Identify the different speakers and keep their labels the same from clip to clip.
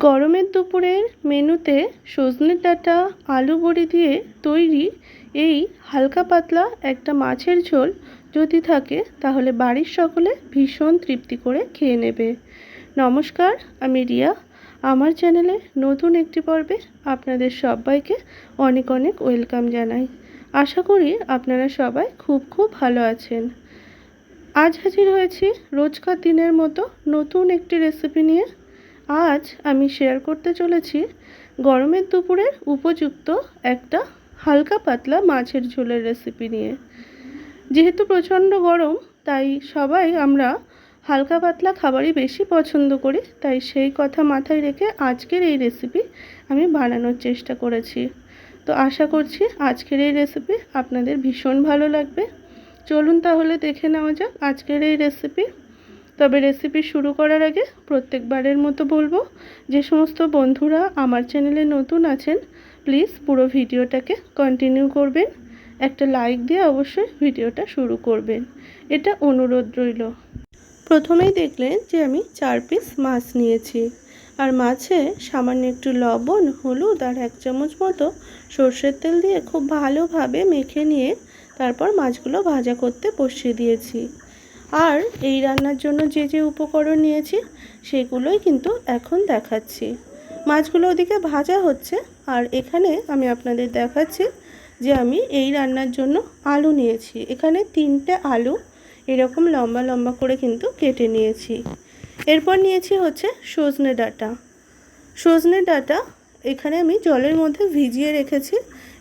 Speaker 1: গরমের দুপুরের মেনুতে সজনে ডাঁটা আলু বড়ি দিয়ে তৈরি এই হালকা পাতলা একটা মাছের ঝোল যদি থাকে তাহলে বাড়ির সকলে ভীষণ তৃপ্তি করে খেয়ে নেবে। নমস্কার, আমি রিয়া। আমার চ্যানেলে নতুন একটি পর্বে আপনাদের সবাইকে অনেক অনেক ওয়েলকাম জানাই। আশা করি আপনারা সবাই খুব ভালো আছেন। আজ হাজির হয়েছি রোজকার দিনের মতো নতুন একটি রেসিপি নিয়ে। আজ আমি শেয়ার করতে চলেছি গরমের দুপুরের উপযুক্ত একটা হালকা পাতলা মাছের ঝোলের রেসিপি নিয়ে। যেহেতু প্রচণ্ড গরম, তাই সবাই আমরা হালকা পাতলা খাবারই বেশি পছন্দ করি, তাই সেই কথা মাথায় রেখে আজকের এই রেসিপি আমি বানানোর চেষ্টা করেছি। তো আশা করছি আজকের এই রেসিপি আপনাদের ভীষণ ভালো লাগবে। চলুন তাহলে দেখে নেওয়া যাক আজকের এই রেসিপি। তবে রেসিপি শুরু করার আগে প্রত্যেকবারের মতো বলবো, যে সমস্ত বন্ধুরা আমার চ্যানেলে নতুন আছেন প্লিজ পুরো ভিডিওটাকে কন্টিনিউ করবেন, একটা লাইক দিয়ে অবশ্যই ভিডিওটা শুরু করবেন, এটা অনুরোধ রইল। প্রথমেই দেখলেন যে আমি 4 পিস মাছ নিয়েছি, আর মাছে সামান্য একটু লবণ, হলুদ আর 1 চামচ মতো সর্ষের তেল দিয়ে খুব ভালোভাবে মেখে নিয়ে তারপর মাছগুলো ভাজা করতে বসিয়ে দিয়েছি। আর এই রান্নার জন্য যে যে উপকরণ নিয়েছি সেগুলোই কিন্তু এখন দেখাচ্ছি। মাছগুলো ওদিকে ভাজা হচ্ছে, আর এখানে আমি আপনাদের দেখাচ্ছি যে আমি এই রান্নার জন্য আলু নিয়েছি। এখানে 3টে আলু এরকম লম্বা লম্বা করে কিন্তু কেটে নিয়েছি। এরপর নিয়েছি হচ্ছে সজনে ডাঁটা। সজনে ডাঁটা এখানে আমি জলের মধ্যে ভিজিয়ে রেখেছি,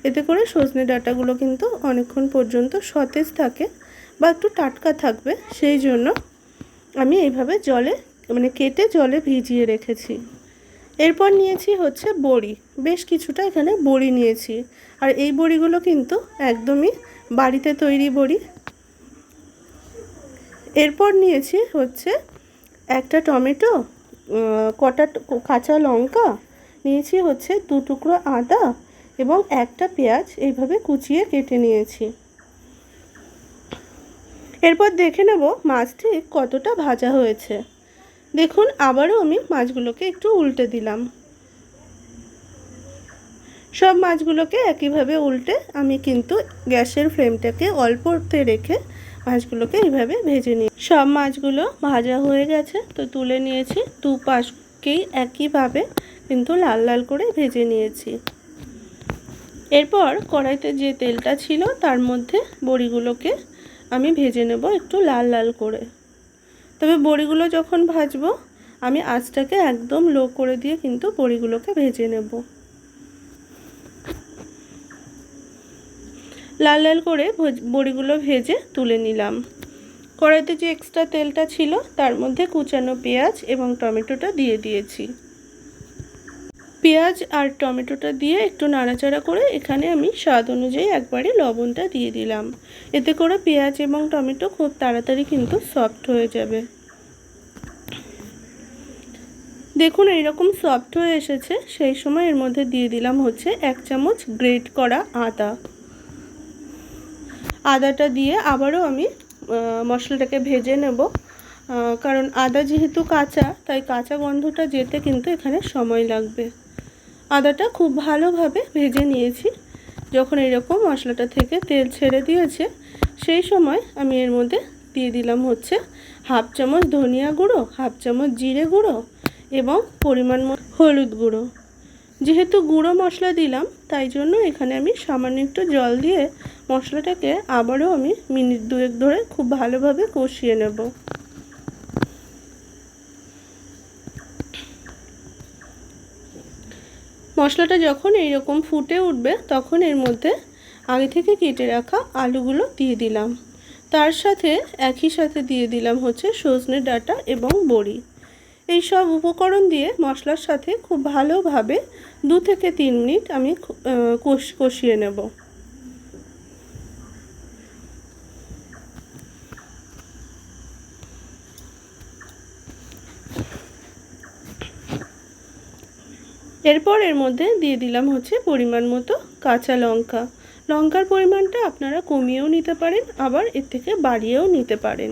Speaker 1: এতে করে সজনে ডাঁটাগুলো কিন্তু অনেকক্ষণ পর্যন্ত সতেজ থাকে বা একটু টাটকা থাকবে, সেই জন্য আমি এইভাবে কেটে জলে ভিজিয়ে রেখেছি। এরপর নিয়েছি হচ্ছে বড়ি, বেশ কিছুটা এখানে বড়ি নিয়েছি, আর এই বড়িগুলো কিন্তু একদমই বাড়িতে তৈরি বড়ি। এরপর নিয়েছি হচ্ছে একটা টমেটো, কটা কাঁচা লঙ্কা, নিয়েছি হচ্ছে 2 টুকরো আদা এবং একটা পেঁয়াজ এইভাবে কুচিয়ে কেটে নিয়েছি। এরপর দেখে নেব মাছটি কতটা ভাজা হয়েছে। দেখুন, আবারও আমি মাছগুলোকে একটু উল্টে দিলাম। সব মাছগুলোকে একইভাবে উল্টে আমি কিন্তু গ্যাসের ফ্লেমটাকে অল্পতে রেখে মাছগুলোকে এইভাবে ভেজে নিই। সব মাছগুলো ভাজা হয়ে গেছে, তো তুলে নিয়েছি। দুপাশকেই একইভাবে কিন্তু লাল লাল করে ভেজে নিয়েছি। এরপর কড়াইতে যে তেলটা ছিল তার মধ্যে বড়িগুলোকে আমি ভেজে নেব একটু লাল লাল করে। তবে বড়িগুলো যখন ভাজবো আমি আঁচটাকে একদম লো করে দিয়ে কিন্তু বড়িগুলোকে ভেজে নেব। লাল লাল করে বড়িগুলো ভেজে তুলে নিলাম। কড়াইতে যে এক্সট্রা তেলটা ছিল তার মধ্যে কুচানো পেঁয়াজ এবং টমেটোটা দিয়ে দিয়েছি। পেঁয়াজ আর টমেটোটা দিয়ে একটু নাড়াচাড়া করে এখানে আমি স্বাদ অনুযায়ী একবারে লবণটা দিয়ে দিলাম। এতে করে পেঁয়াজ এবং টমেটো খুব তাড়াতাড়ি কিন্তু সফট হয়ে যাবে। দেখুন এইরকম সফট হয়ে এসেছে, সেই সময় এর মধ্যে দিয়ে দিলাম হচ্ছে 1 চামচ গ্রেট করা আদা। আদাটা দিয়ে আবারও আমি মশলাটাকে ভেজে নেব, কারণ আদা যেহেতু কাঁচা, তাই কাঁচা গন্ধটা যেতে কিন্তু এখানে সময় লাগবে। আদাটা খুব ভালোভাবে ভেজে নিয়েছি। যখন এরকম মশলাটা থেকে তেল ছেড়ে দিয়েছে সেই সময় আমি এর মধ্যে দিয়ে দিলাম হচ্ছে 1/2 চামচ ধনিয়া গুঁড়ো, 1/2 চামচ জিরে গুঁড়ো এবং পরিমাণ মতো হলুদ গুঁড়ো। যেহেতু গুঁড়ো মশলা দিলাম তাই জন্য এখানে আমি সামান্য একটু জল দিয়ে মশলাটাকে আবারও আমি মিনিট 2 ধরে খুব ভালোভাবে কষিয়ে নেব। মশলাটা যখন এইরকম ফুটে উঠবে তখন এর মধ্যে আগে থেকে কেটে রাখা আলুগুলো দিয়ে দিলাম। তার সাথে একই সাথে দিয়ে দিলাম হচ্ছে সজনে ডাঁটা এবং বড়ি। এই সব উপকরণ দিয়ে মশলার সাথে খুব ভালোভাবে 2 থেকে 3 মিনিট আমি কষিয়ে নেব। এরপর এর মধ্যে দিয়ে দিলাম হচ্ছে পরিমাণ মতো কাঁচা লঙ্কা। লঙ্কার পরিমাণটা আপনারা কমিয়েও নিতে পারেন, আবার এর থেকে বাড়িয়েও নিতে পারেন।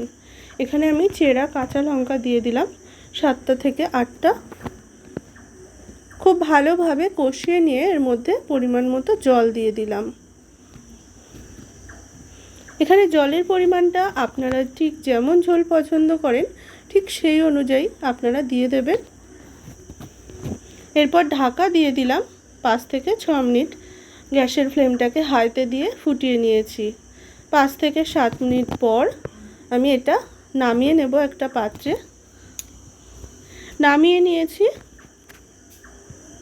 Speaker 1: এখানে আমি চেরা কাঁচা লঙ্কা দিয়ে দিলাম 7টা থেকে 8টা। খুব ভালোভাবে কষিয়ে নিয়ে এর মধ্যে পরিমাণ মতো জল দিয়ে দিলাম। এখানে জলের পরিমাণটা আপনারা ঠিক যেমন ঝোল পছন্দ করেন ঠিক সেই অনুযায়ী আপনারা দিয়ে দেবেন। এরপর ঢাকা দিয়ে দিলাম 5 থেকে 6 মিনিট। গ্যাসের ফ্লেমটাকে হাইতে দিয়ে ফুটিয়ে নিয়েছি। 5 থেকে 7 মিনিট পর আমি এটা নামিয়ে নেব একটা পাত্রে। নামিয়ে নিয়েছি।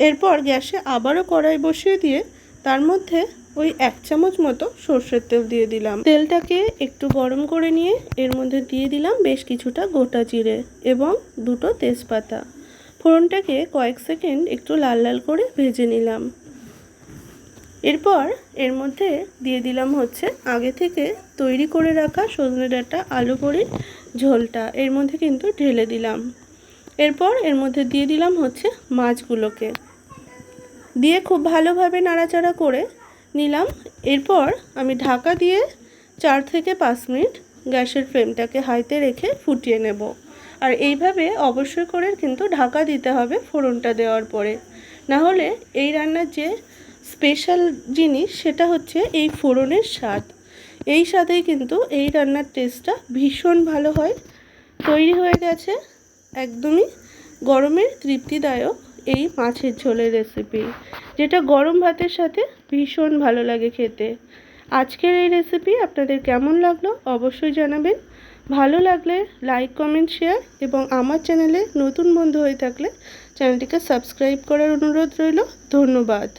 Speaker 1: এরপর গ্যাসে আবারও কড়াই বসিয়ে দিয়ে তার মধ্যে ওই 1 চামচ মতো সর্ষের তেল দিয়ে দিলাম। তেলটাকে একটু গরম করে নিয়ে এর মধ্যে দিয়ে দিলাম বেশ কিছুটা গোটা জিরে এবং 2টো তেজপাতা। ফোড়নটাকে কয়েক সেকেন্ড একটু লাল লাল করে ভেজে নিলাম। এরপর এর মধ্যে দিয়ে দিলাম হচ্ছে আগে থেকে তৈরি করে রাখা সজনে ডাঁটা আলু বড়ির ঝোলটা এর মধ্যে কিন্তু ঢেলে দিলাম। এরপর এর মধ্যে দিয়ে দিলাম হচ্ছে মাছগুলোকে, দিয়ে খুব ভালোভাবে নাড়াচাড়া করে নিলাম। এরপর আমি ঢাকা দিয়ে 4 থেকে 5 মিনিট গ্যাসের ফ্লেমটাকে হাইতে রেখে ফুটিয়ে নেব। আর এইভাবে অবশ্যই করে কিন্তু ঢাকা দিতে হবে ফোড়নটা দেওয়ার পরে, না হলে এই রান্নার যে স্পেশাল জিনিস সেটা হচ্ছে এই ফোড়নের স্বাদ। এই স্বাদেই কিন্তু এই রান্নার টেস্টটা ভীষণ ভালো হয়। তৈরি হয়ে গেছে একদমই গরমের তৃপ্তিদায়ক এই মাছের ঝোলের রেসিপি, যেটা গরম ভাতের সাথে ভীষণ ভালো লাগে খেতে। আজকের এই রেসিপি আপনাদের কেমন লাগলো অবশ্যই জানাবেন। ভালো লাগলে লাইক কমেন্ট শেয়ার এবং আমার চ্যানেলে নতুন বন্ধু হয়ে থাকলে চ্যানেলটিকে সাবস্ক্রাইব করার অনুরোধ রইল। ধন্যবাদ।